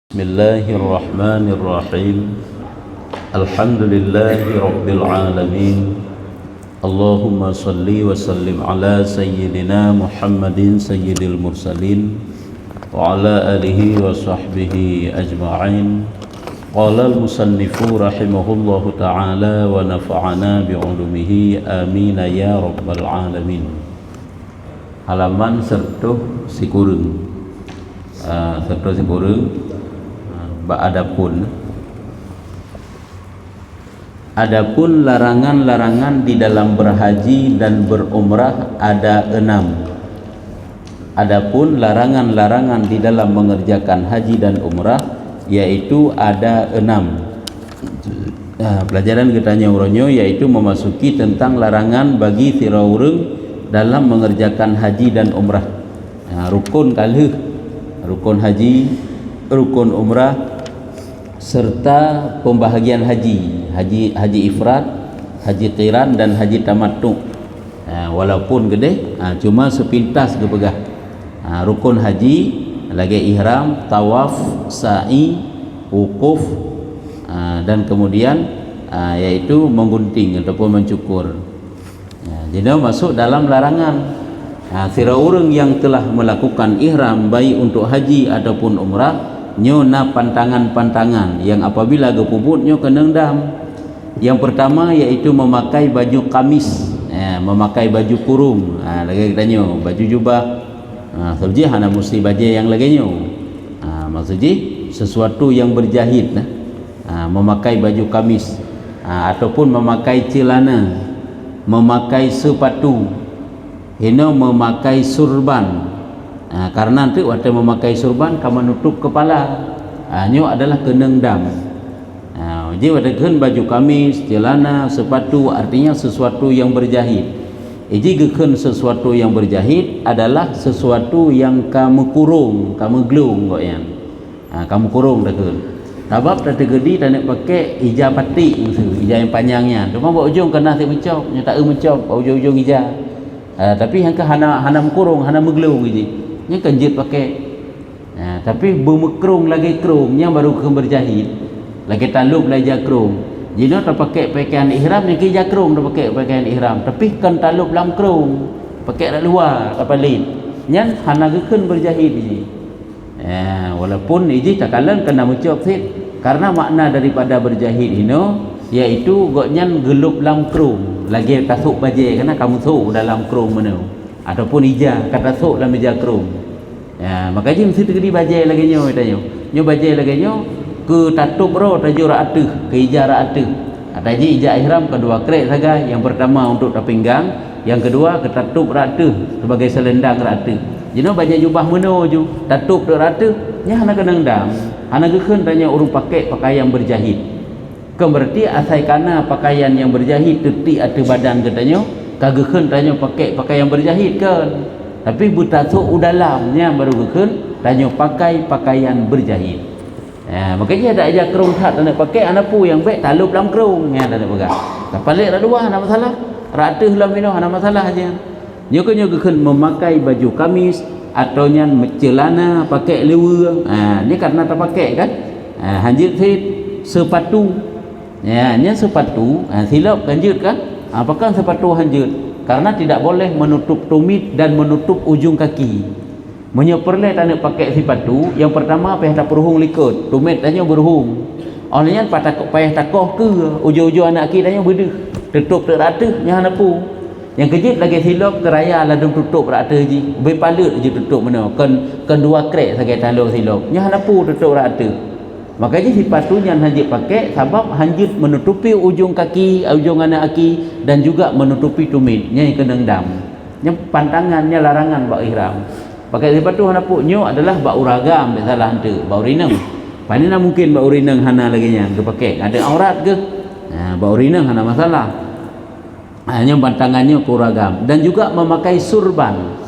Bismillahirrahmanirrahim. Alhamdulillahi rabbil alamin. Allahumma salli wa sallim ala sayyidina Muhammadin sayyidil mursalin wa ala alihi wa sahbihi ajma'in. Qala al-musannifu rahimahullahu ta'ala wa nafa'ana bi'ulumihi amin ya rabbal alamin. Halaman sertuh sikurung. Sertuh sikurung. Adapun larangan-larangan di dalam berhaji dan berumrah ada 6. Adapun larangan-larangan di dalam mengerjakan haji dan umrah yaitu ada 6. Pelajaran kitanya uronyo yaitu memasuki tentang larangan bagi tiraurung dalam mengerjakan haji dan umrah. Rukun kalih, rukun haji, rukun umrah, serta pembahagian haji ifrat, haji qiran dan haji tamattu. Walaupun gede, cuma sepintas kepegah. Rukun haji lagi ihram, tawaf, sa'i, wukuf, dan kemudian yaitu menggunting ataupun mencukur. Jadi masuk dalam larangan. Sira orang yang telah melakukan ihram baik untuk haji ataupun umrah nyona pantangan-pantangan yang apabila gepubut nyo kena dam. Yang pertama yaitu memakai baju kamis, memakai baju kurung, lagi kita nyo baju jubah. Sebiji hana mesti baju yang lagi nyo. Maksudnya sesuatu yang berjahit, memakai baju kamis, ataupun memakai celana, memakai sepatu, hino memakai surban. Karena nanti waktu memakai surban kamu nutup kepala, nyo adalah keneng dam. Jadi waktu baju kamis, celana, sepatu artinya sesuatu yang berjahit. Jadi geken sesuatu yang berjahit adalah sesuatu yang kamu kurung, kamu glung goyan. Kamu kurung dah kan. Sebab tadi gedi tak nak pakai hijab batik, hijab yang panjangnya. Cuma buat ujung kena tak mencop, nya tak mencop, ujung-ujung hijab. Tapi yang ke hana kurung, hana meglung gitu. Nya kanjit pakai. Tapi bermekrung lagi krungnya baru ke berjahit. Lagi talup lagi jakrung. Jadi tak pakai pakaian ihram ni ke jakrung dah pakai pakaian ihram. Tapi kan talup dalam krung. Pakai kat luar tak palit. Nya hana gekeun berjahit ji. Walaupun iji tak kalan kena mencop sit. Karena makna daripada berjahit ini yaitu goknyan gelup dalam krung. Lagi tasuk bajai karena kamu tasuk dalam krung mana. Ataupun ija kata sok dalam meja krung. Makanya mesti terjadi bajai lagi nyo tanya. Nyo bajai lagi nyo ke tatup ro tajuk ra'atuh, ke ija ra'atuh. Taji ija ihram kedua krek saja. Yang pertama untuk pinggang, yang kedua ke tatup ra'atuh sebagai selendang ra'atuh. Jadi bajai jubah meno ju tatup ra'atuh nya hana kenang dam. Hana gekeun tanya urung pakai pakaian berjahit. Berarti asai kana pakaian yang berjahit tetik atu badan katanya kagekun tanya pakai pakaian berjahit kan. Tapi butasuk udalamnya baru gekun tanya pakai pakaian berjahit. Makanya ada aja kerung tak nak pakai anapu yang baik talup dalam kerung nya tak nak pegang. Tapalik dah dua ada masalah. Ratuh dalam minum ada masalah aja. Nyo gekun memakai baju kamis atau nya celana pakai lewer. Ni karena tak pakai kan. Hanjit fit sepatu. Nya sepatu silap kanjut kan. Apakah sepatu hanjut? Karena tidak boleh menutup tumit dan menutup ujung kaki. Menyeperleh tak nak pakai sepatu. Yang pertama payah tak berhung likut. Tumit tanya berhung. Olehnya payah takoh ke ujung-ujung anak kaki tanya berdeh. Tutup teratur yang hanapu. Yang kejut lagi silap keraya ladung tutup teratur je. Berpalut je tutup mana. Kan dua krek sebagai talung silap. Yang hanapu tutup teratur. Makanya sepatunya hanjit pakai sebab hanjit menutupi ujung kaki, ujung anak kaki dan juga menutupi tumitnya yang kena dam. Yang pantangannya larangan bak ihram. Pakai sepatu hana nyo adalah bak uragam salah hante, bak urineng. Panina mungkin bak urineng hana lagi nya ke pakai. Ada aurat ke? Bak urineng hana masalah. Hanya pantangannya uragam dan juga memakai surban.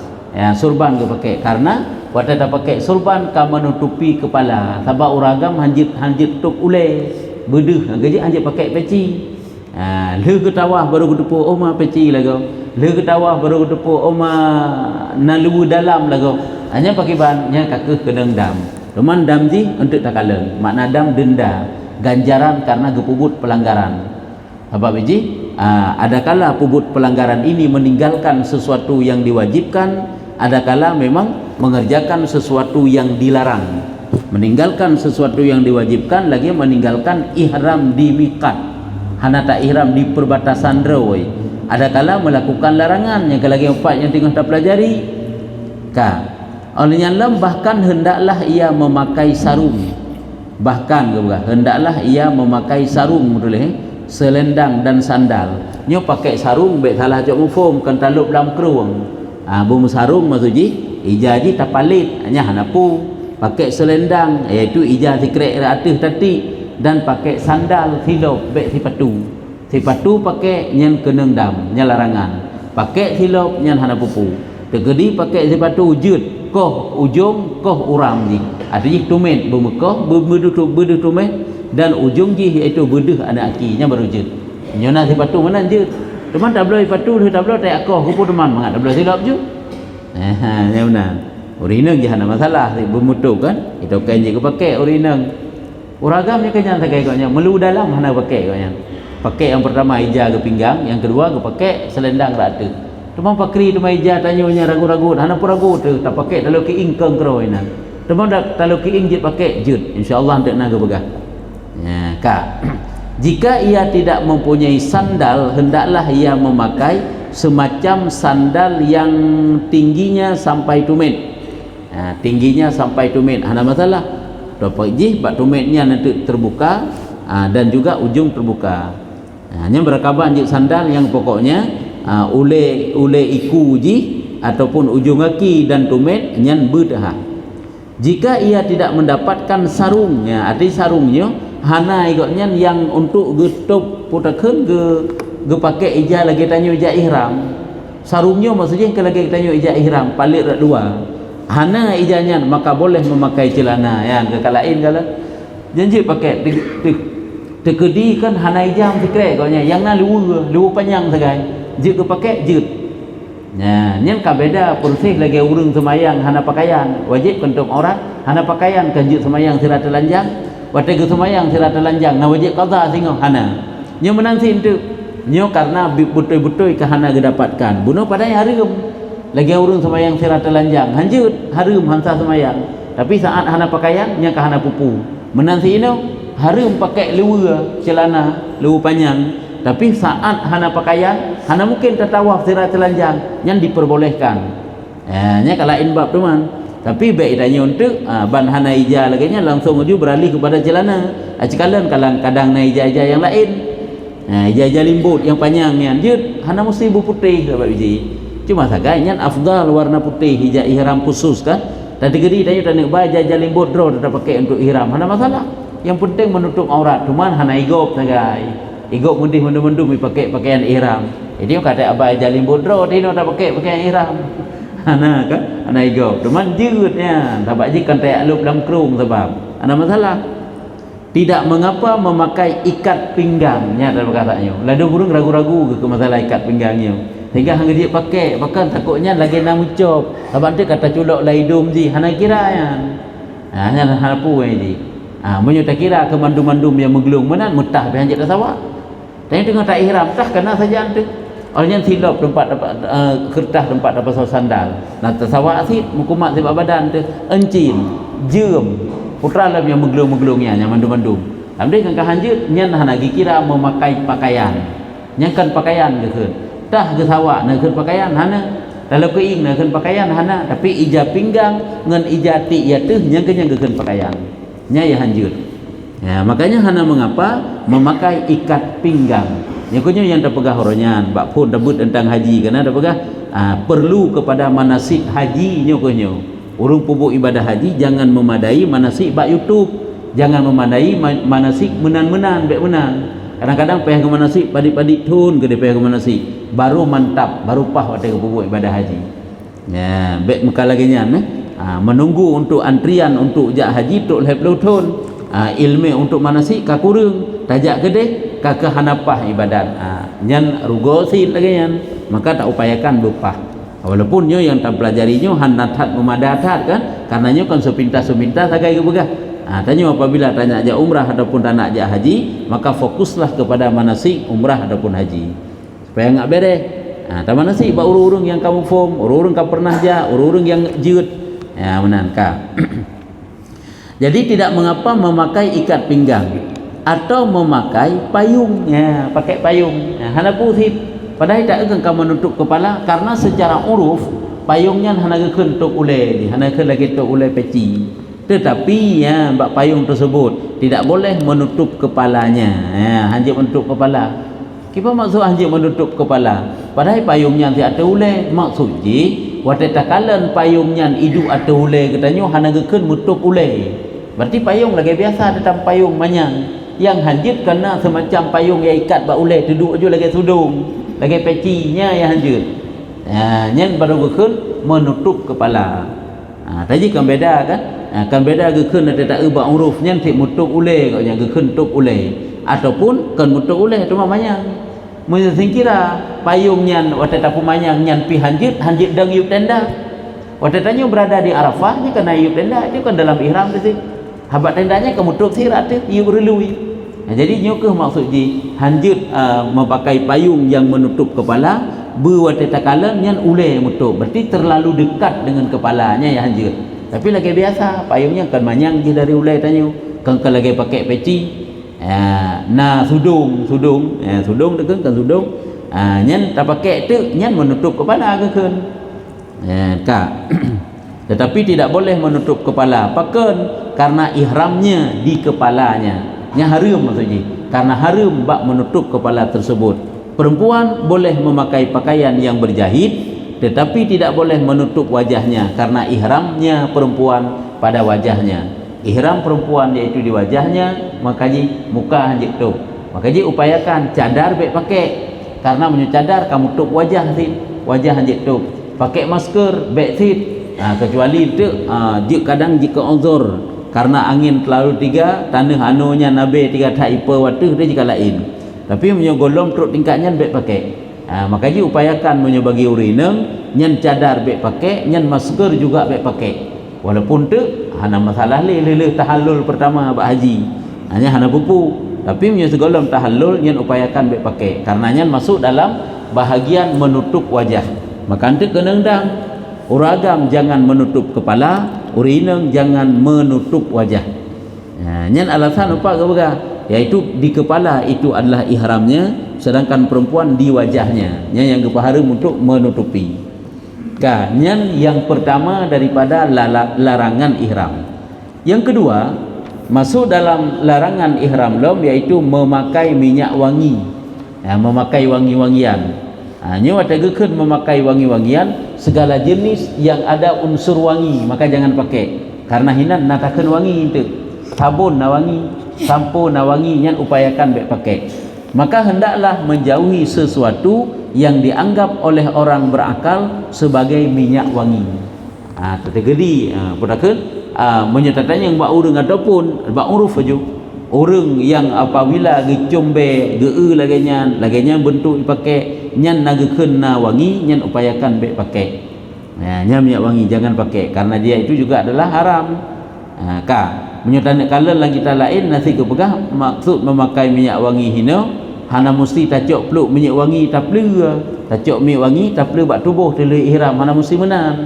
Surban ke pakai karena waktu tak pakai surban kau menutupi kepala. Sebab uragam hanjit tutup ule bedeh. Gaji hanjit pakai peci. Le ke tawah baru ke tepuk oma peci lagu. Le ke tawah baru ke tepuk oma nalu dalam lagu. Hanya pakai bahannya kakeh kedeng dam. Cuman dam ji untuk takaleng. Makna dam denda, ganjaran karena gepubut pelanggaran. Apa biji? Adakala pubut pelanggaran ini meninggalkan sesuatu yang diwajibkan, adakala memang mengerjakan sesuatu yang dilarang. Meninggalkan sesuatu yang diwajibkan, lagi meninggalkan ihram di miqat. Hana tak ihram di perbatasan rawai. Adakala melakukan larangan yang lagi empat yang tengah tak pelajari. Olehnya bahkan hendaklah ia memakai sarung. Bahkan hendaklah ia memakai sarung boleh, selendang dan sandal. Nyo pakai sarung baik salah jok mufum kan talup dalam keruang. Bum sarung maksudnya ijaji tapalit hanya hanapu. Pakai selendang iaitu ijah sikrek atas tadi, dan pakai sandal silop baik sipatu. Sipatu pakai nyen keneng dam, nyen larangan. Pakai silop nyen hanapupu. Tegedi pakai sepatu jut koh ujung koh uram ji. Artinya tumet bermekoh berduh tumet dan ujung ji iaitu beduh anak akinya baru jut. Nyona sepatu mana jut. Teman tak boleh sepatu tak boleh tak koh kupu teman mangat tak boleh silap ju. Ya benar. Urineng je hana masalah bermutu kan. Itu kan je pakai urineng. Uragamnya kenyang sagai koknya melu dalam hana pakai koknya. Pakai yang pertama ijah ke pinggang, yang kedua ke pakai selendang rata. Teman pakri tu mai ijah tanyanya ragu-ragu, hana pun ragu tu tak pakai kalau ki ing keng kero ina. Teman dak kalau ki ing je pakai jut, insyaallah hendak naga begah. Ya, Kak. Jika ia tidak mempunyai sandal, hendaklah ia memakai semacam sandal yang tingginya sampai tumit. Tingginya sampai tumit, hana masalah. Dapat je bak tumitnya nanti terbuka dan juga ujung terbuka. Hanya berkaban je sandal yang pokoknya ule iku ji ataupun ujung kaki dan tumit nyan bedah. Jika ia tidak mendapatkan sarungnya, arti sarungnya hana igotnya yang untuk getup putakeun ge pakai ijah lagi tanyo ijah ihram. Sarungnya maksudnya ke lagi tanyo ijah ihram palit rak dua. Hana ijahnya maka boleh memakai celana ya ke kalain kala. Janji pakai tekedi kan hana ijah fikre igotnya yang na luwu panjang sagai. Jut ke pakai jut. Nah, nyen ka beda persih lagi urang semayang hana pakaian. Wajib untuk orang hana pakaian kan jut semayang sira telanjang. Wate ke semayang sira telanjang na wajib qada singo hana. Nyo menansi itu. Nyo karena betul-betul ke hana dapatkan. Bunuh padanya harum. Lagi urang semayang sira telanjang. Hanjut harum hansa semayang. Tapi saat hana pakaian nya ka hana pupu. Menansi ino harum pakai luwa celana, luwa panjang. Tapi saat hana pakaian, hana mungkin tertawaf sira telanjang yang diperbolehkan. Nya kalain bab teman. Tapi baik tanya untuk ban hana ijah lagi nya langsung uju beralih kepada celana. Acikalan kadang na ijah-ijah yang lain. Ijah-ijah limbut yang panjang yang jut hana mesti putih dapat biji. Cuma saganya afdal warna putih ijah ihram khusus kan. Tadi gedi tanya tanya ijah limbut draw tetap pakai untuk ihram. Hana masalah. Yang penting menutup aurat. Cuman hana igop sagai. Igop mendung-mendung pakai pakaian ihram. Jadi kata abai jalim bodro dia tak pakai pakaian ihram. Ana kan? Ana igop. Cuman jeutnya, tak jikan tak alup dalam kerung sebab. Ana masalah. Tidak mengapa memakai ikat pinggangnya dalam katanya. Lalu burung ragu-ragu ke masalah ikat pinggangnya. Sehingga hang dia pakai, bahkan takutnya lagi nak mucop. Sebab dia kata culok la hidung ji, hana kira yan. Hanya hana pu ji. Menyo tak kira ke mandum-mandum yang menggelung menan mutah behanjat sawak. Dan tengah tak ihram tah kena saja antu. Olehnya silap tempat dapat kertas tempat dapat sandal. Nah tersawak asid mukumat sebab badan tu encin, jem. Putra lah yang menggelung-menggelungnya yang mandum-mandum. Amde kan kahanjut nyan hana kira memakai pakaian. Nyan kan pakaian ke keun. Tah ke sawak na keun pakaian hana. Kalau ke ing na keun pakaian hana, tapi ijah pinggang ngan ijah ti ya teuh nyan ke keun pakaian. Nya ya hanjut. Ya, makanya hana mengapa memakai ikat pinggang. Nyakunya yang terpegah horonyan, bak pun debut tentang haji karena terpegah perlu kepada manasik haji nyakunya. Urung pupuk ibadah haji jangan memadai manasik bak YouTube, jangan memadai manasik menan-menan bek menan. Kadang-kadang payah ke manasik padik-padik tun ke payah ke manasik, baru mantap, baru pah waktu ke pupuk ibadah haji. Ya, bek muka lagi nya menunggu untuk antrian untuk jak haji tok lep tun. Ilmu untuk manasik ka kurang tajak gede ka hanapah ibadat nyan rugo sin lagi nyan maka tak upayakan bupah Walaupun nyo yang tak pelajari nyo hanatat memadatat kan, karena nyo kan sepintas agai ke begah. Tanya apabila tak nak ajak umrah ataupun tak nak ajak haji, maka fokuslah kepada manasik umrah ataupun haji supaya enggak beres. Tak manasik bak urung-urung yang kamu form, urung-urung kamu pernah ajak, urung-urung yang jeut. Menangkap. Jadi tidak mengapa memakai ikat pinggang atau memakai payung. Pakai payung. Hana putih. Padahal tak akan kamu menutup kepala, karena secara uruf payungnya hana keun tok ulai, hana keun lagi tok ulai peci. Tetapi bak payung tersebut tidak boleh menutup kepalanya. Hanya menutup kepala. Kipa maksud hanya menutup kepala? Padahal payungnya ti ada ulai, maksud je wate takalan payungnya hidup ada ulai katanya hana keun menutup ulai. Berarti payung lagi biasa datang payung manyang. Yang hanjit kena semacam payung yang ikat bak ulai, duduk aja lagi sudung. Lagi pecinya yang hanjut. Nyen baru gekun menutup kepala. Tadi kan beda kan? Kan beda gekun ada tak ubah huruf nyen tik mutup ulai kau yang gekun tup ulai ataupun kan mutup ulai tu mamanya. Mun singkira payung nyen wate tapu manyang nyen pi hanjit dang yuk tenda. Wate tanya berada di Arafah nya kena yuk tenda, itu kan dalam ihram tu sih. Habat tendanya kamu tutup sirat tu yuk relui. Jadi nyokeh maksud ji hanjut memakai payung yang menutup kepala buat tetakalan yang ulai menutup, berarti terlalu dekat dengan kepalanya ya hanjut. Tapi lagi biasa payungnya kan manyang je dari ulai tanya kan lagi pakai peci. Sudung kan sudung. Nyen tak pakai tu nyen menutup kepala ke kan. Kak. Tetapi tidak boleh menutup kepala. Pakan karena ihramnya di kepalanya. Yang haram maksudnya, karena haram bak menutup kepala tersebut. Perempuan boleh memakai pakaian yang berjahit, tetapi tidak boleh menutup wajahnya karena ihramnya perempuan pada wajahnya. Ihram perempuan yaitu di wajahnya, makanya muka hanjit tu. Makanya upayakan cadar baik pakai, karena menyadar kamu tutup wajah hanjit tu. Pakai masker baik sit. Kecuali itu kadang jika uzur karena angin terlalu tiga, tanah anunya nabe tiga taipa waktu dia jika lain. Tapi menyogolong truk tingkatnya baik pakai. Makanya upayakan menyebagi urineng, nyen cadar baik pakai, nyen masker juga baik pakai. Walaupun tu hana masalah leleh tahallul pertama bak haji. Hanya hana pupu. Tapi menyogolong tahallul nyen upayakan baik pakai. Karena nyen masuk dalam bahagian menutup wajah. Maka nanti kena endang. Uragam jangan menutup kepala, urineng jangan menutup wajah. Nyen alasan apa ke bega? Yaitu di kepala itu adalah ihramnya, sedangkan perempuan di wajahnya. Nyen yang kepaharam untuk menutupi. Nyen yang pertama daripada larangan ihram. Yang kedua, masuk dalam larangan ihram lom yaitu memakai minyak wangi. Memakai wangi-wangian. Nyo ada gekun memakai wangi-wangian, segala jenis yang ada unsur wangi maka jangan pakai, karena hinan natakan wangi itu sabun na wangi, sampo na wangi, yang upayakan baik pakai. Maka hendaklah menjauhi sesuatu yang dianggap oleh orang berakal sebagai minyak wangi. Tergedi putakan menyatakan yang bak urang ataupun bak uruf aja. Orang yang apabila gecombe geu laganya bentuk dipakai nyan nagekeun na wangi, nyan upayakan baik pakai. Nyan minyak wangi jangan pakai karena dia itu juga adalah haram. Menyatakan kalau lagi kita lain nasi kepegah maksud memakai minyak wangi hina hana mesti tacok peluk minyak wangi tak perlu. Tacok minyak wangi tak perlu bak tubuh telu ihram hana mesti menan.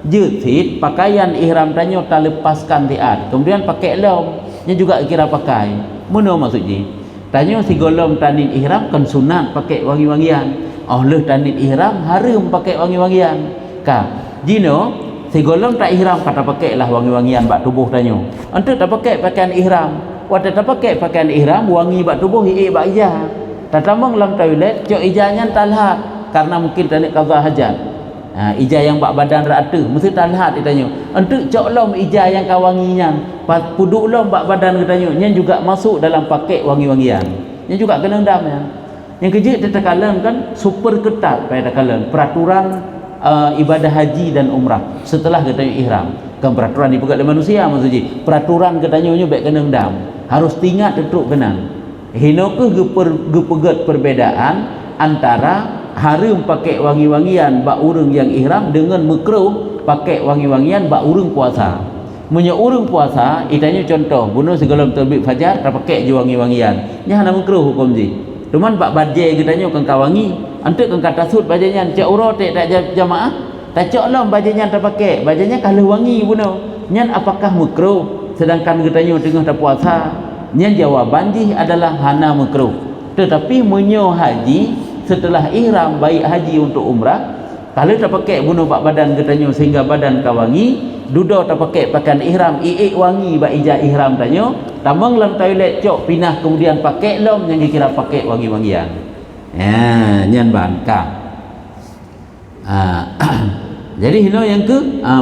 Jetit pakaian ihram tanya tak lepaskan tiat. Kemudian pakai lom nya juga kira pakai. Mana maksudnya? Tanya si golom tanin ihram kan sunat pakai wangi-wangian. Leh tanin ihram haram pakai wangi-wangian. Jino si golom tak ihram kata pakailah wangi-wangian bak tubuh tanya. Ante tak pakai pakaian ihram. Waktu tak pakai pakaian ihram wangi bak tubuh bak ijah. Tatamang dalam toilet cok ijahnya talhat karena mungkin tanik qada hajat. Ijah yang bak badan rata mesti talhat ditanya. Ante cok lom ijah yang kawanginya. Puduk lom bak badan katanya nya juga masuk dalam pakai wangi-wangian. Nya juga kena endam ya. Yang kejut tetakalan kan super ketat pada takalan peraturan ibadah haji dan umrah setelah katanya ihram. Kan peraturan dipegat oleh manusia maksudnya. Peraturan katanya nya baik kena endam. Harus tingkat tetuk kenang. Hino ke gepegat perbedaan antara harum pakai wangi-wangian bak urang yang ihram dengan makruh pakai wangi-wangian bak urang puasa. Munnya urang puasa, itanya contoh, bunuh sebelum terbit fajar tak pakai je wangi-wangian. Nya hana makruh hukum ji. Cuman bak badai kitanya kan kawangi, antuk kan kata sud bajanya cak urut tak jamaah, tak cak lam bajanya tak pakai, bajanya kalau wangi bunuh. Nyan apakah makruh sedangkan kitanya tengah tak puasa? Nyan jawaban ji adalah hana makruh. Tetapi munyo haji setelah ihram baik haji untuk umrah, kalau tak pakai bunuh bak badan kitanya sehingga badan kawangi, duda tak pakai pakaian ihram, wangi bak ijah ihram tanyo, tamang dalam toilet cok pinah kemudian pakai lom yang dikira pakai wangi-wangian. Ya, nyan bangka. Jadi hino yang ke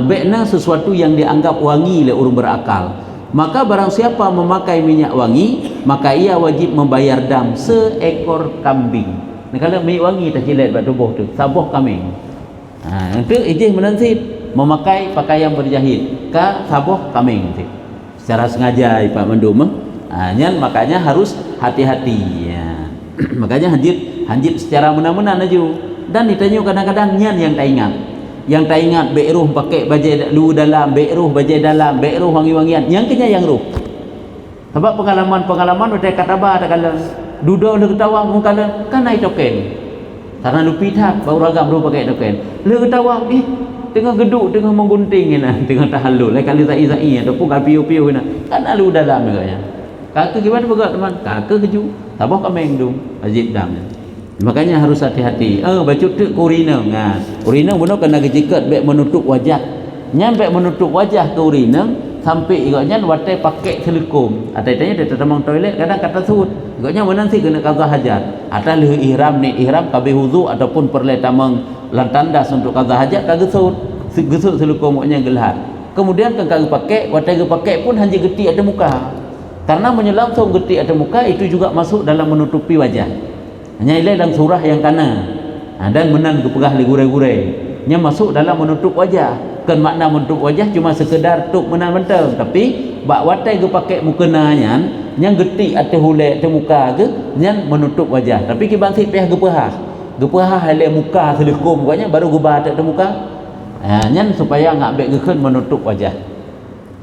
bekna sesuatu yang dianggap wangi oleh orang berakal. Maka barang siapa memakai minyak wangi, maka ia wajib membayar dam seekor kambing. Nah, kalau minyak wangi tak cilet buat tubuh tu, sabuh kambing. Itu ijih menansit memakai pakaian berjahit ka sabuh kambing tu. Secara sengaja Pak Mendum. Nyan makanya harus hati-hati ya. Makanya hanjit secara mena-mena aja. Dan ditanya kadang-kadang nyan yang tak ingat. Yang tak ingat be'ruh pakai baju lu dalam, be'ruh baju dalam, be'ruh wangi-wangian. Yang kena yang ruh. Sebab pengalaman udah kata bah ada kala duda lu ketawa mungkala kan naik token. Karena lu pitat baru agak baru pakai token. Lu ketawa tengah geduk tengah menggunting tengah tahallul kali zai-zai ataupun kali piu-piu kan lu dalam agaknya. Kakak gimana pegak teman? Kakak keju. Sabah kambing dong, wajib dam. Makanya harus hati-hati. Baju tu urina. Urina benar kena kejikat baik menutup wajah. Nyampe menutup wajah ke urina sampai igaknya watai pakai selikum. Atanya dia tertemang toilet kadang kata sud. Igaknya mana sih kena qada hajat. Atau leh ihram ni ihram kabeh wudu ataupun perle tamang lan tandas untuk qada hajat kagak sud. Gesut selikum muknya gelhat. Kemudian kan kagak pakai, watai pakai pun hanya geti ada muka. Karena menyelangsung geti ada muka itu juga masuk dalam menutupi wajah. Hanya ilai dalam surah yang kana dan menan kepegah li gurai-gurai nya masuk dalam menutup wajah. Kan makna menutup wajah cuma sekedar tuk menan mentang, tapi bak watai ke pakai mukena yang geti atau hulek atau muka ke yang menutup wajah. Tapi ki bangsit pihak gepahah halek muka selikum pokoknya baru gubah atau muka. Nyan supaya ngak bek gekeun menutup wajah.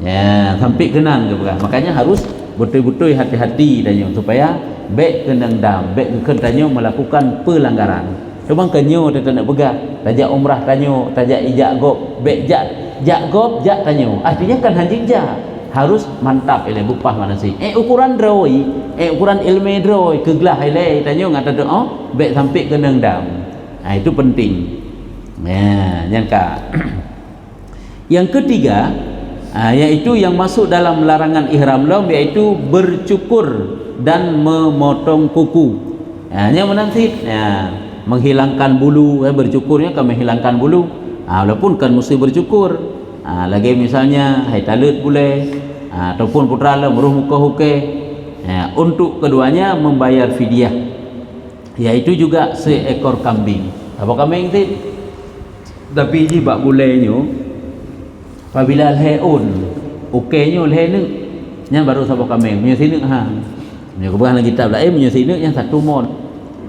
Ya, sampai kenan gepahah. Makanya harus betul-betul hati-hati tanya supaya bek kenang dam, bek kentanyo melakukan pelanggaran. Cuma kenyo tak nak pegang, tajak umrah tanyo, tajak ijak gop, bek jak gop, jak tanyo. Artinya kan hanjing jak harus mantap ele bupah mana sih. Ukuran droi, ukuran ilmu droi, keglah ele tanyo ngata doa, bek sampai kenang dam. Itu penting. Ya, nyangka. Yang ketiga, yaitu yang masuk dalam larangan ihram lom, yaitu bercukur dan memotong kuku. Yang menansit menghilangkan bulu, bercukurnya kan menghilangkan bulu. Walaupun kan mesti bercukur. Lagi misalnya hai talut boleh, ataupun putra lam ruh muka huke. Untuk keduanya membayar fidyah, yaitu juga seekor kambing. Apa kambing sih? Tapi ji bak bolehnya apabila leun okeynya lehenu nya baru sapa kambing punya sini punya kebukan lagi kitab lain punya sini yang satu mod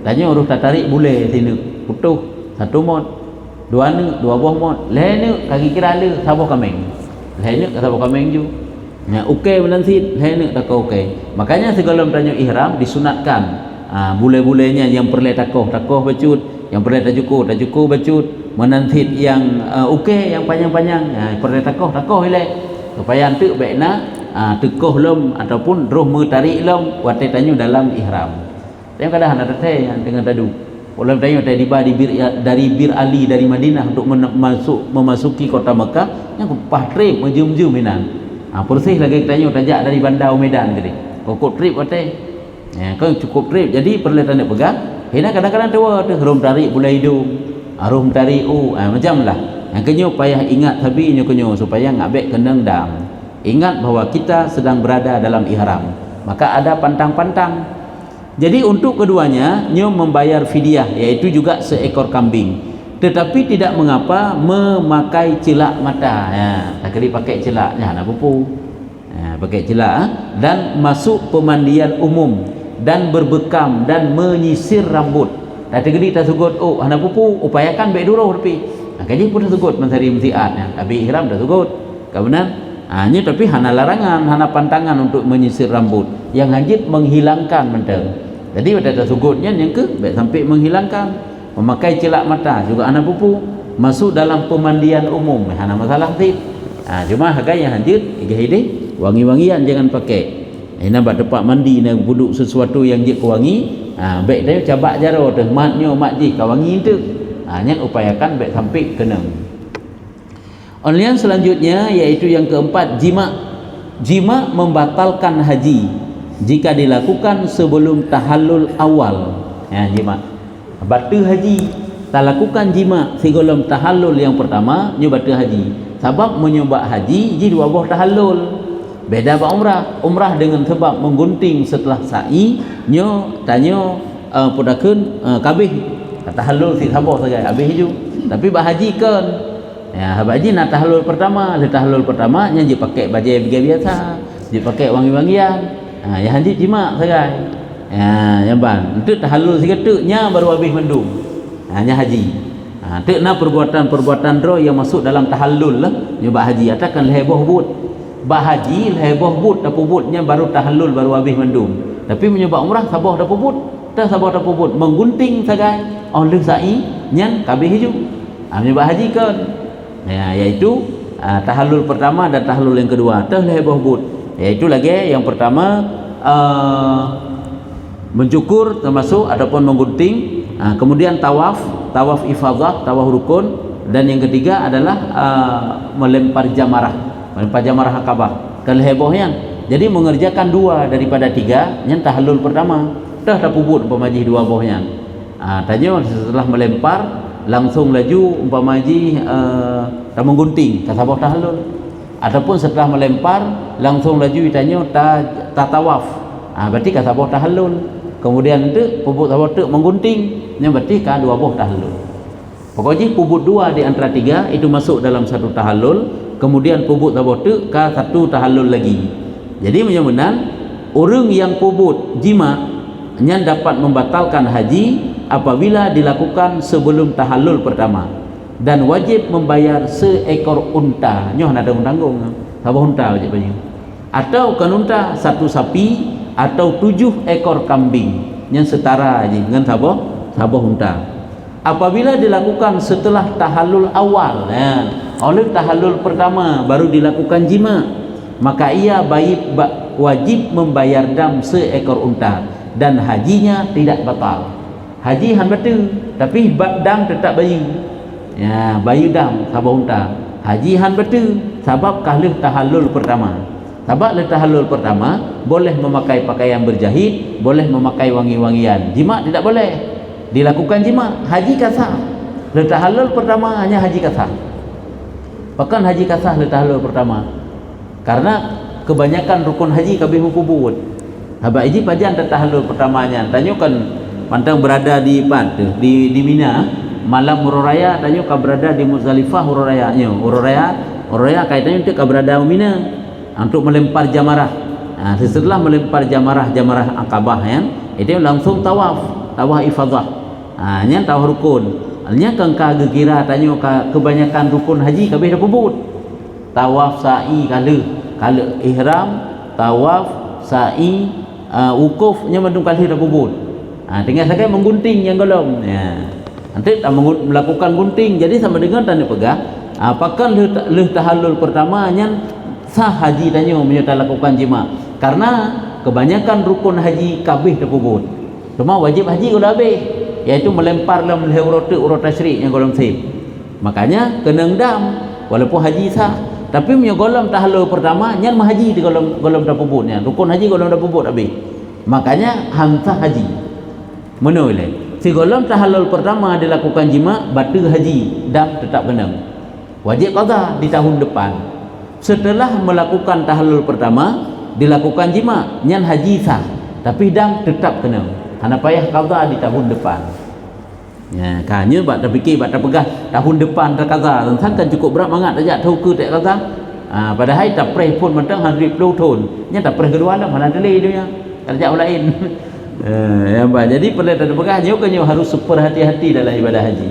tanya urus tarik boleh sini putuh satu mod dua buah mod lehenu kaki kira le sapa kambing lehenu sapa kambing ju nya okey menansit lehenu tak okey. Makanya segala tanya ihram disunatkan bule-bulenya yang perle takoh bacut, yang perle tajuku bacut, menantit yang okey yang panjang-panjang perle takoh ile supaya antu baikna tekoh lom ataupun roh tarik lom watai tanyo dalam ihram. Yang kadang ada teh yang dengan tadu ulam tanyo tadi dari Bir Ali dari Madinah untuk memasuki kota Mekah yang kupah trip menjum-jum minan. Persih lagi tanyo tajak dari Bandar Medan tadi. Kokok trip watai. Kau cukup trip jadi perlu tanda pegang. Hina kadang-kadang tua tu rum tarik bulai hidung, rum tarik macam lah. Yang kenyo payah ingat tapi kenyo supaya ngak bek kendang dam. Ingat bahawa kita sedang berada dalam ihram. Maka ada pantang-pantang. Jadi untuk keduanya nyo membayar fidyah, yaitu juga seekor kambing. Tetapi tidak mengapa memakai celak mata. Tak kali pakai celak nak pupu. Pakai celak dan masuk pemandian umum dan berbekam dan menyisir rambut. dah tergedi tak sugut oh hana pupu upayakan baik dulu tapi kaji pun sugut mencari mutiatnya habis ihram dah sugut kemudian hanya tapi hana larangan hana pantangan untuk menyisir rambut yang hajit menghilangkan menteng jadi pada sugutnya yang ke baik sampai menghilangkan memakai celak mata juga hana pupu masuk dalam pemandian umum hana masalah sih cuma harga yang hajit ini wangi-wangian jangan pakai ini nampak tempat mandi nak buduk sesuatu yang dia wangi baik dia cabak jaro teh matnyo makji kawangi itu nyen upayakan baik sampai kena. Yang selanjutnya yaitu yang keempat jima membatalkan haji jika dilakukan sebelum tahallul awal jima batal haji tak lakukan jima sebelum tahallul yang pertama nyo batal haji sebab menyembah haji jadi wabah tahallul. Beda ba umrah dengan sebab menggunting setelah sa'i nyo tanyo pudakeun kabeh tahallul si sabar saja habis hiju tapi ba haji kan ya haji nak tahallul pertama nya je pakai baju biasa je pakai wangi-wangian ya haji jima saja yang ban untuk tahallul sikit nya baru habis mendung nya haji tu na perbuatan ro yang masuk dalam tahallul lah nyoba haji atakan heboh but bahaji heboh but dah pubutnya baru tahallul baru habis mendung tapi menyoba umrah sabah dah pubut menggunting sagai oleh sa'i nyan kabeh hiju menyoba haji kan iaitu tahallul pertama dan tahallul yang kedua tah heboh but iaitu lagi yang pertama mencukur termasuk ataupun menggunting kemudian tawaf ifadah tawaf rukun dan yang ketiga adalah melempar jamarah Akabah kalau hebohnya jadi mengerjakan dua daripada tiga yang tahallul pertama dah pubut umpamaji dua bohnya tanya setelah melempar langsung laju umpamaji tak menggunting tak sabah tahallul ataupun setelah melempar langsung laju ditanya tak tawaf berarti tak sabah tahallul kemudian tu pubut sabah tu menggunting yang berarti kan dua boh tahallul pokoknya pubut dua di antara tiga itu masuk dalam satu tahallul kemudian pubut sabah tu ke satu tahallul lagi jadi menyamanan orang yang pubut jima yang dapat membatalkan haji apabila dilakukan sebelum tahallul pertama dan wajib membayar seekor unta nyoh ada tanggung sabah unta wajib bayar atau kan unta satu sapi atau 7 ekor kambing yang setara aja dengan sabah unta apabila dilakukan setelah tahallul awal oleh tahallul pertama baru dilakukan jima maka ia wajib membayar dam seekor unta dan hajinya tidak batal haji han betul tapi dam tetap bayu dam sabah unta haji han betul sebab kahli tahallul pertama sebab tahallul pertama boleh memakai pakaian berjahit boleh memakai wangi-wangian jima tidak boleh dilakukan jima haji kasah tahallul pertama hanya haji kasah bahkan haji kasah tahallul pertama karena kebanyakan rukun haji kabeh kubut habaq haji pajan tahallul pertamanya tanyakan pantang berada di Mina malam hururaya tanyakan berada di Muzdalifah hururaya kaitannya untuk berada di Mina untuk melempar jamarah setelah melempar jamarah Akabah itu langsung tawaf ifadah nya tawaf rukun nya kengka gekira tanya kebanyakan rukun haji kabeh dah pubut tawaf sa'i kalau ihram tawaf sa'i wukuf nya mendung kali dah pubut tinggal saja menggunting yang golong nanti melakukan gunting jadi sama dengan tanda pegah apakah tahallul pertama nya sah haji tanya menyerta lakukan jima karena kebanyakan rukun haji kabeh dah pubut cuma wajib haji udah habis iaitu melempar dalam urut tasyrik yang golong sip makanya kena dam walaupun haji sah tapi punya golong tahallul pertama nyan haji di golong dah pubutnya rukun haji golong dah pubut habis makanya hamsah haji menoleh si golong tahallul pertama dilakukan jima batal haji dam tetap kena wajib qada di tahun depan setelah melakukan tahallul pertama dilakukan jima nyan haji sah tapi dam tetap kena hana payah qada di tahun depan kanya bak terfikir bak terpegah tahun depan dah qada tentang kan cukup berat mangat aja tahu ke tak qada padahal tak preh pun mentang 100 tahun nya tak preh kedua lah mana delay dia kerja lain Jadi perlu ada pegahnya kan harus super hati-hati dalam ibadah haji.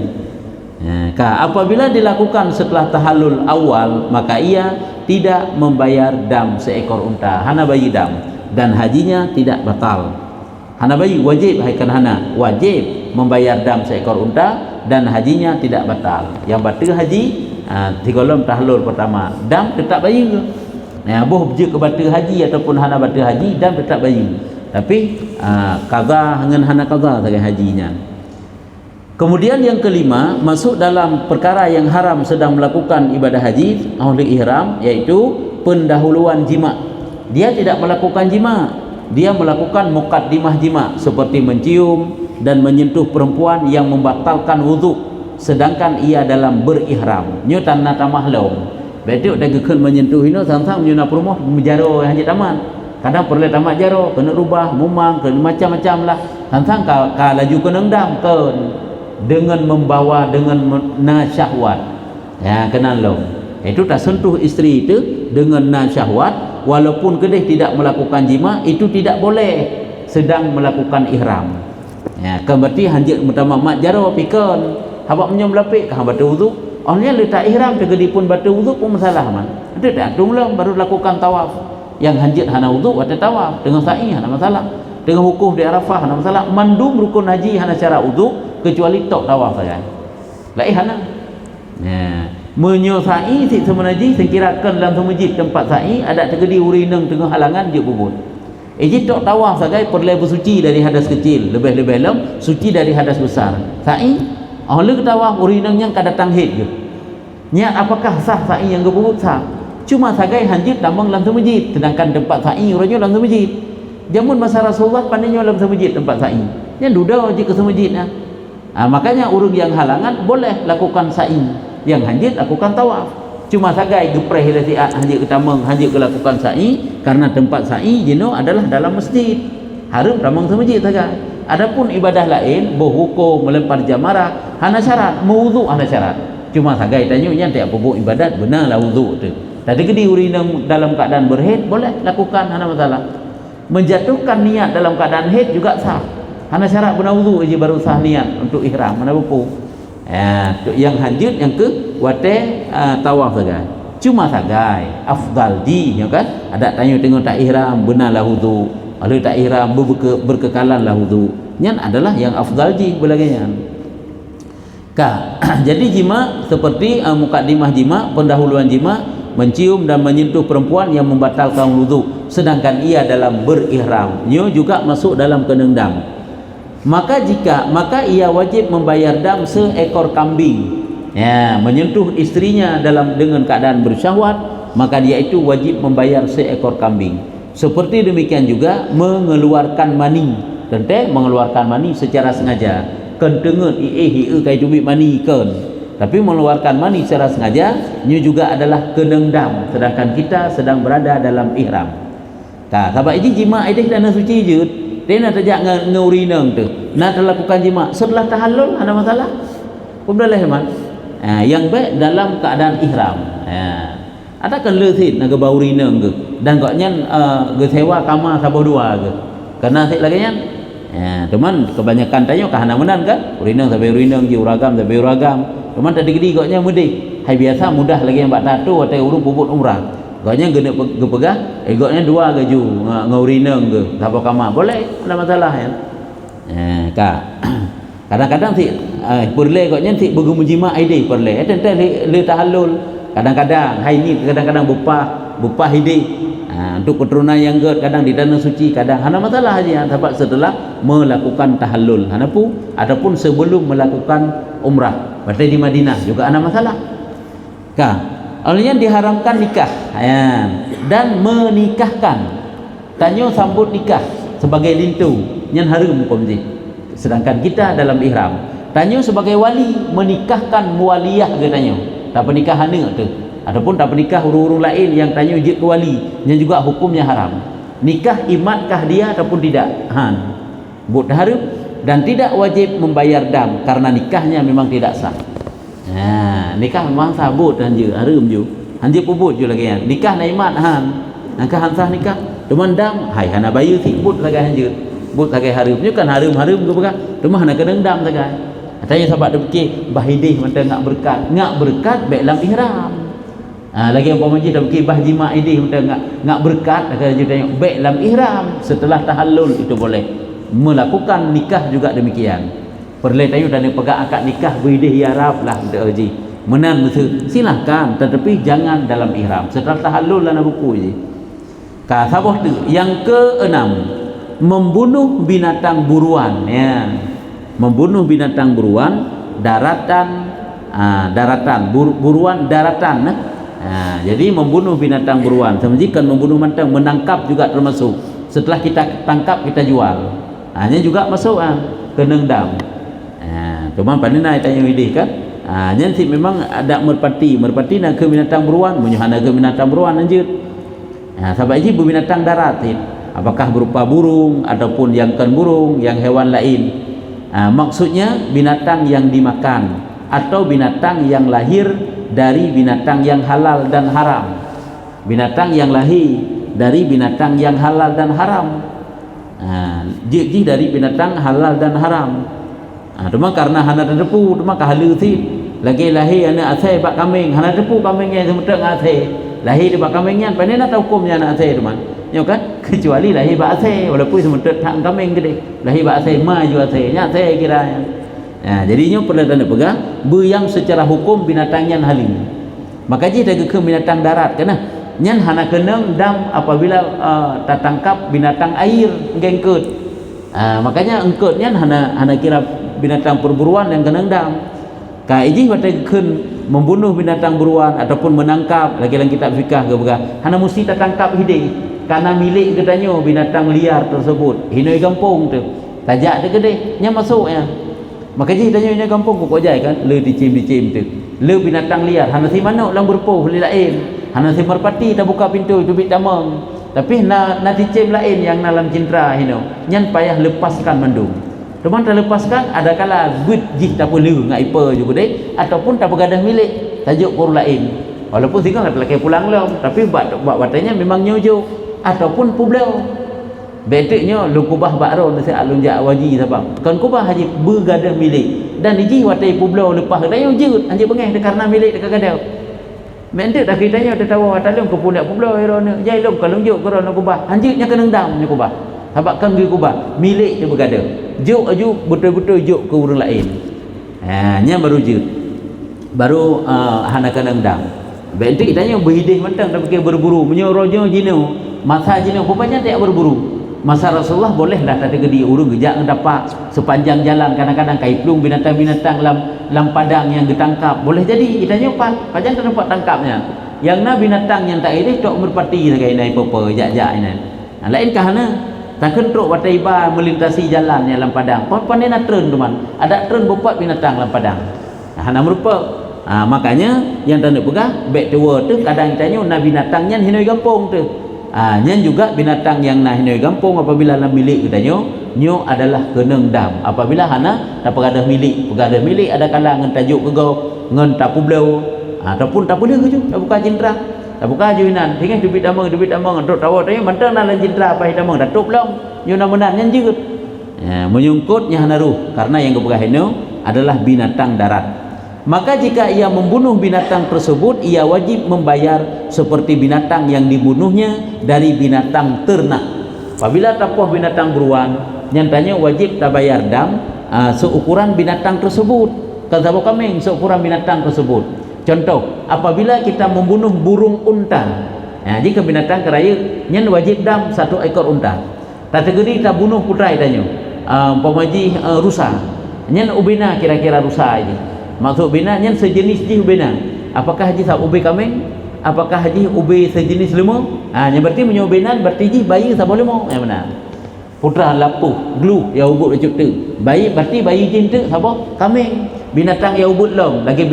Apabila dilakukan setelah tahallul awal, maka ia tidak membayar dam seekor unta. Hana bayi dam dan hajinya tidak batal. Hana bayi wajib haikan hana wajib membayar dam seekor unta dan hajinya tidak batal. Yang batal haji tikolom tahallul pertama, dam tetap bayi ke. Boh je ke batal haji ataupun hana batal haji, dam tetap bayi. Tapi qada dengan hana qada dengan hajinya. Kemudian yang kelima, masuk dalam perkara yang haram sedang melakukan ibadah haji oleh ihram, iaitu pendahuluan jima. Dia tidak melakukan jima, dia melakukan muqaddimah jima seperti mencium dan menyentuh perempuan yang membatalkan wuduk sedangkan ia dalam berihram. Nyo tanna tamahlum. Betul dah gekun menyentuh ini sang-sang nyuna perumah menjaro haji taman. Kadang perlu tamat jaro, kena rubah, mumang, kena macam-macam lah. Sang-sang ka laju kena endam kan dengan membawa dengan nasyahwat. Kenal lo. Itu tak sentuh isteri itu dengan nasyahwat, walaupun kedih tidak melakukan jima, itu tidak boleh sedang melakukan ihram. Berarti hanjit pertama mak jaro pikon, habaq menyom lapik kah batu wuduk. Orangnya letak ihram tegedi pun batu wuduk pun masalah man. Itu tak tunglah baru lakukan tawaf. Yang hanjit hana wuduk atau tawaf dengan sa'i hana masalah, dengan wukuf di Arafah hana masalah, mandum rukun haji hana cara wuduk kecuali tok tawaf saja. Lai hana. Menyo sa'i si semenaji sekirakan dalam masjid tempat sa'i ada tegedi urineng tengah halangan je bubut. Iji tok tawaf saja perlu bersuci dari hadas kecil, lebih-lebih lem suci dari hadas besar. Sa'i oleh tawaf urineng yang kadatang hid ke. Nya apakah sah sa'i yang gebubut sah? Cuma sagai hanjit tambang dalam masjid, sedangkan tempat sa'i orangnya dalam masjid. Jamun masa Rasulullah pandainya dalam masjid tempat sa'i. Yang duda wajib ke masjidnya. Makanya urung yang halangan boleh lakukan sa'i, yang hanjit lakukan tawaf. Cuma sagai gepreh latihan hanjit ke tambang, hanjit ke lakukan sa'i karena tempat sa'i jeno adalah dalam masjid. Harum tambang masjid saja. Adapun ibadah lain, berhukum, melempar jamarah, hana syarat, mewuduk hana syarat. Cuma sagai tanyanya tiap pokok ibadat benarlah wuduk tu. Tadi gedi urinang dalam keadaan berhaid boleh lakukan hana masalah. Menjatuhkan niat dalam keadaan haid juga sah. Hana syarat benar wudu aja baru sah niat untuk ihram mana buku. Yang hanjut yang ke wate tawaf saja. Cuma sagai afdal ya kan? Ada tanya tengok tak ihram benarlah wudu. Kalau tak ihram berkekalanlah wudu. Nyan adalah yang afdal belagainya. Jadi jima seperti mukaddimah jima, pendahuluan jima, mencium dan menyentuh perempuan yang membatalkan wudhu sedangkan ia dalam berihram, nyo juga masuk dalam keneng dam. Maka ia wajib membayar dam seekor kambing. Menyentuh istrinya dengan keadaan bersyahwat, maka dia itu wajib membayar seekor kambing. Seperti demikian juga mengeluarkan mani. Tentu mengeluarkan mani secara sengaja. Kentengen kai tubik mani kan. Tapi mengeluarkan mani secara sengaja ini juga adalah kenendam sedangkan kita sedang berada dalam ihram. Sebab ini jima ini kita nak suci je. Dia nak tajak ngeurineng tu. Nak lakukan jima setelah tahallul ada masalah. Pun boleh man. Yang baik dalam keadaan ihram. Ada kan leusit nak bau urineng ke. Dan koknya sewa kamar sabah dua ke. Karena sik lagi nya. Teman kebanyakan tanya kahana menan kan? Urineng sampai urineng, uragam sampai uragam. Teman tadi gede goknya mudah. Hai biasa mudah lagi yang bak tato atau urung puput umrah. Goknya gede gepegah, goknya dua gaju ngaurineng ke. Sapa kamar boleh, ada masalah ya. Kadang-kadang si perle goknya si bergemu jima ide perle. Tentang le tahallul. Kadang-kadang hai ni kadang-kadang bupah ide. Untuk keturunan yang kadang di tanah suci, kadang hana masalah aja sebab setelah melakukan tahallul ataupun sebelum melakukan umrah berarti di Madinah juga hana masalah. Olehnya diharamkan nikah dan menikahkan. Tanyo sambut nikah sebagai lintu yang haram hukum ni. Sedangkan kita dalam ihram. Tanyo sebagai wali menikahkan mualiyah katanya. Tak pernikahan dengar tu. Ataupun tak pernikah urung-urung lain yang tanya ijid ke wali yang juga hukumnya haram. Nikah imatkah dia ataupun tidak? But haram dan tidak wajib membayar dam karena nikahnya memang tidak sah. Nikah memang sabut dan je haram je. Hanje pubut je lagi nikah na imat Angka sah nikah. Teman dam hai hana bayar sibut lagi hanje. but sagai harum kan harum ke bekas rumah nak kena dam sagai tanya sahabat dia fikir bahidih mata ngak berkat baik dalam ihram lagi apa majlis dah fikir bah jima idih mata ngak berkat kata dia tanya baik dalam ihram setelah tahallul itu boleh melakukan nikah juga demikian perle tayu dan pegang akad nikah beridih ya rab lah untuk haji menan mesti silahkan tetapi jangan dalam ihram setelah tahallul lah nak buku je sabah tu yang keenam membunuh binatang buruan ya membunuh binatang buruan daratan buruan daratan jadi membunuh binatang buruan semenjikan membunuh binatang menangkap juga termasuk setelah kita tangkap kita jual hanya juga masuk kena dam cuma pandai tanya widih kan nanti memang ada merpati nak ke binatang buruan menyuhana ke binatang buruan lanjut sebab ini binatang darat apakah berupa burung ataupun yang kan burung yang hewan lain maksudnya binatang yang dimakan atau binatang yang lahir dari binatang yang halal dan haram binatang yang lahir dari binatang yang halal dan haram jadi dari binatang halal dan haram cuma karena hana depu cuma kahalu ti lagi lahir anak asai bak kambing hana depu kambingnya semudah ngasai lahir di bak kambingnya pandai nak tahu hukumnya anak asai teman ya kan kecuali lahir bak asai walaupun semudah tak kambing gede lahir bak asai maju asai nya asai kiranya jadinya perlu tanda pegang yang secara hukum binatangnya halim maka jadi ke binatang darat kena nyan hana kenang dam apabila tertangkap binatang air gengkut makanya engkut nyan hana kira binatang perburuan yang kenang dam kaiji wataken membunuh binatang buruan ataupun menangkap lagi dalam kitab fikah ke bega hana mesti tertangkap hidih karena milik katanya binatang liar tersebut hinoi kampung tu tajak dia gede nya masuk maka jadi tanya kampung kok jai kan le dicim tu le binatang liar hana si manuk lang berpuh lain hana si merpati tak buka pintu tubik tamang tapi na dicim lain yang dalam cindera hino nyan payah lepaskan mandung teman terlepaskan ada kala good jih tak perlu ngai ipa juga deh ataupun tak bergadah milik tajuk kur lain walaupun singkang ada laki pulang long tapi buat watanya memang nyojo ataupun publao betiknya lu kubah bakro nasi alun jak waji sabang kan kubah haji bergadah milik dan diji watai publao lepas katanya jut anjir pengeh karena milik dekat gadau mentek dah kitanya dia tahu atalung ke punak publao irona jai long kalau juk kerana kubah anjirnya kena ndamnya kubah sebab kan dia kubah milik dia bergadah juk aju betul-betul juk ke orang lain nya baru juk baru hana kena ndam bentik tanya berhidih mentang tak fikir berburu menyorojo jino masa jino rupanya tak berburu masa Rasulullah bolehlah tak gedi urung gejak dapat sepanjang jalan kadang-kadang kaiplung binatang-binatang dalam padang yang ditangkap boleh jadi itanya panjang tempat tangkapnya yang na binatang yang tak ini tok merpati sagai nai apa jak-jak ini lain kahana tak kentruk watai ba melintasi jalan yang dalam padang pandai nak tren teman ada tren bepat binatang dalam padang hana merupa makanya yang tanda pegang back tua tu kadang itanya na binatangnya hinoi gampung tu nyan juga binatang yang nah hinoi gampung apabila dalam milik katanya nyo adalah keneng dam apabila hana tak pegadah milik ada kala ngan tajuk kegau ngan tapu blau ataupun tak boleh ke tak buka cindera tak buka juinan tinggal dubit damang duk tawa tanya mantang dalam cindera apa damang datuk long nyo na menan nyan juga menyungkutnya hana ruh karena yang kepegah hino adalah binatang darat maka jika ia membunuh binatang tersebut ia wajib membayar seperti binatang yang dibunuhnya dari binatang ternak apabila tapuh binatang buruan nyatanya wajib tak bayar dam seukuran binatang tersebut kata kambing seukuran binatang tersebut contoh apabila kita membunuh burung unta jika binatang keraya nyan wajib dam 1 ekor unta kategori kita bunuh putrai tanya pemaji rusa nyan ubina kira-kira rusa ini maksud bina nyan sejenis ji ubina apakah haji sah ubi kambing apakah haji ubi sejenis lemah yang berarti menyobinan berarti ji bayi sah boleh mau yang benar putra lapuh glu yang ubut lecuk tu bayi berarti bayi jin tu siapa kambing binatang yang ubut long lagi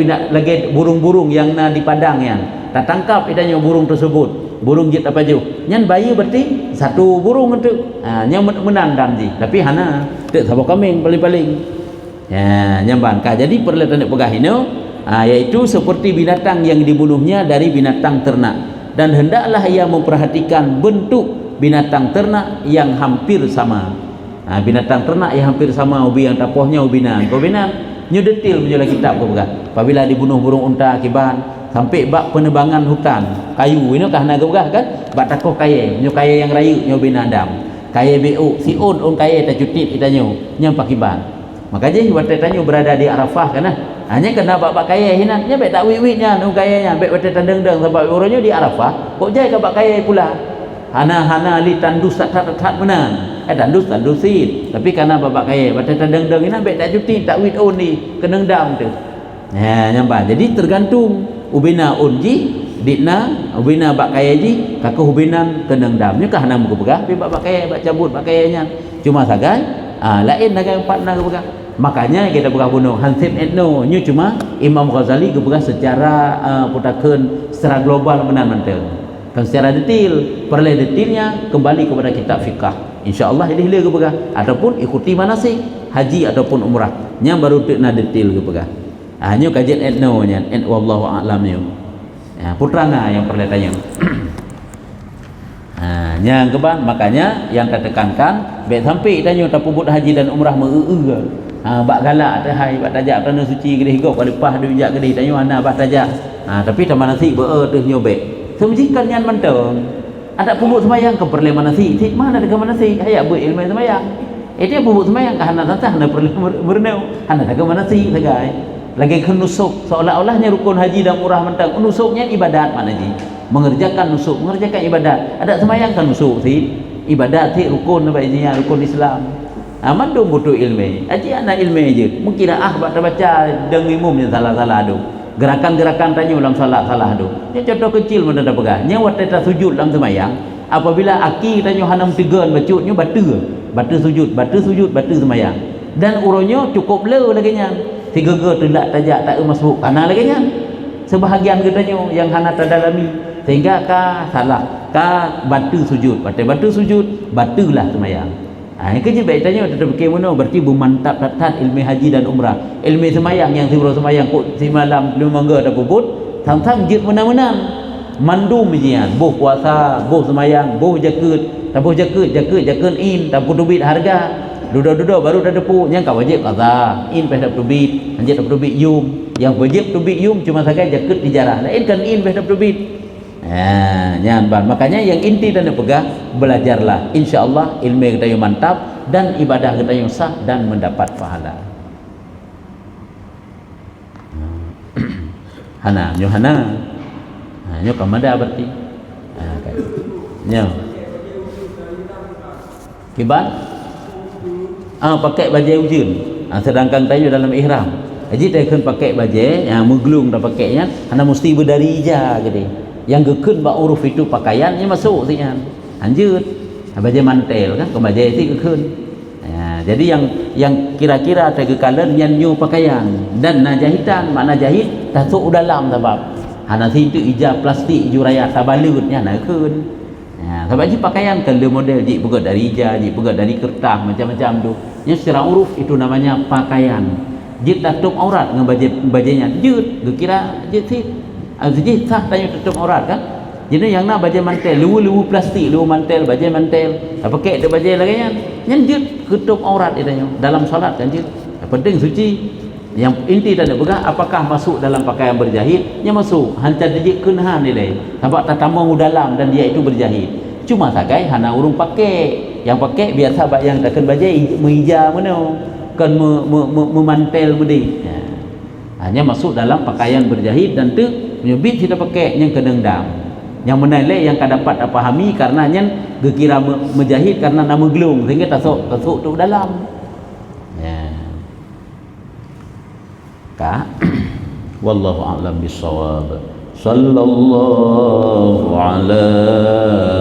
burung-burung yang na di padang yang tak tangkap idanya burung tersebut burung jit apa jauh nyan bayi berarti satu burung tu yang menang dan ji tapi hana tu siapa kambing paling-paling nyamban jadi perlihatan pegah ini yaitu seperti binatang yang dibunuhnya dari binatang ternak dan hendaklah ia memperhatikan bentuk binatang ternak yang hampir sama binatang ternak yang hampir sama ubi yang tapohnya ubinan nyu detil menjual kitab ke bekas apabila dibunuh burung unta akiban sampai bak penebangan hutan kayu ini kah naga bekas kan bak takoh kaya nyu kaya yang rayu nyu binadam kaya BU si on kaya ta cutit itanyo nyam pakiban maka je wate tanyo berada di Arafah kana hanya kena bak kaya hinan nya bet tak wit-witnya nu kayanya bet wate tandeng-deng sebab orangnya di Arafah kok jai ka bak kaya pula hana li tandus tak menang tandus sit tapi karena babak kaya wate tandeng-deng hinan bet tak cutit tak wit on ni kenendam tu nyampa jadi tergantung ubina unji dikna ubina bak kaya ji kakak ubinan kenendam nya kah nang begah bak kaya bak cabut bak kayanya cuma sagai lain dengan partner begah makanya kita begah bunuh Hansip Etno nyu cuma Imam Ghazali begah secara putakeun secara global menan-mentel kan secara detail perleh detailnya kembali kepada kitab fikah insyaallah ini hilih ke begah ataupun ikuti manasik haji ataupun umrah nya baru tekna detail ke begah nyu kajian Etno nya wallahu a'lam nyu putrana yang perlu tanya yang keban makanya yang tekankan bet sampai tanya tapubut haji dan umrah meue bak galak teh hai bak tajak tanah suci gede higop lepas du jak gede tanya mana bak tajak tapi tamana nasi beu teh nyobek semjikan nyan mentong ada pubut sembayang ke perle manasi tik mana dekat manasi hayak buat ilmu sembayang dia pubut sembayang kahana sasah na perle bernau hana dekat manasi segai lagi ke nusuk seolah-olahnya rukun haji dan umrah mentang nusuknya ibadat mana ji mengerjakan nusuk mengerjakan ibadat ada sembahyang kan nusuk si ibadat si rukun apa izinnya rukun Islam mandung butuh ilmu aji anak ilmu je mungkin bak baca dengimum yang salah-salah tu gerakan-gerakan tanya dalam salah tu ni contoh kecil mana dah pegang nya wat tak sujud dalam sembahyang apabila aki tanya hanam tegan bacutnya batu sujud sembahyang dan uronyo cukup le lagi nya tiga tidak tajak tak masuk karena lagi nya sebahagian katanya yang hana terdalami sehingga salah batu sujud batulah sembahyang kerja baik tanya tetap bagaimana berarti bermantap tat ilmu haji dan umrah ilmu sembahyang yang sibro sembahyang kok si malam belum mangga dah puput sang-sang jid menang-menang mandum jian boh puasa boh sembahyang boh jakut tak boh jakut in tak putu bit harga duduk baru dah depu yang kau wajib qada in dah tubit anjit dah tubit yum yang wajib tubit yum cuma saja jakut dijarah lain kan in dah tubit nyan ban makanya yang inti dan pegang belajarlah insyaallah ilmu kita yang mantap dan ibadah kita yang sah dan mendapat pahala hana nyo kamada berarti nyo kiban pakai baju ujun sedangkan tayo dalam ihram jadi tayo pakai baju yang meglung dah pakainya hana mesti berdarija gede yang gekun bak huruf itu pakaiannya masuk sian anjut baju mantel kan ke baju itu gekun jadi yang kira-kira tegekalan yang new pakaian dan najahitan makna jahit tasuk dalam sebab hana situ ijab plastik juraya tabalutnya nak gekun sebab je pakaian kan dia model ji buat dari ija ji buat dari kertas macam-macam tu yang secara uruf itu namanya pakaian jid tutup aurat dengan bajunya jid kira jid sih jadi sah tanya tutup aurat kan jadi yang nak baju mantel luwu plastik luwu mantel baju mantel pakai tu baju lagi yang jid tutup aurat itu dalam solat kan jid penting suci yang inti tanda pegang apakah masuk dalam pakaian berjahit yang masuk hantar jid kenahan nilai sebab tatamang dalam dan dia itu berjahit cuma sagai hana urung pakai yang pakai biasa bak yang takkan baju meija mana kan memantel mudi hanya masuk dalam pakaian berjahit dan tu menyebut kita pakai yang kedendam yang menilai yang kau dapat pahami karena yang gekira menjahit karena nama gelung sehingga tasuk tu dalam wallahu a'lam bissawab sallallahu ala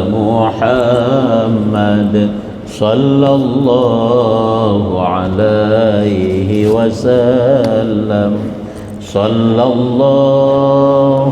Muhammad sallallahu alaihi wasallam sallallahu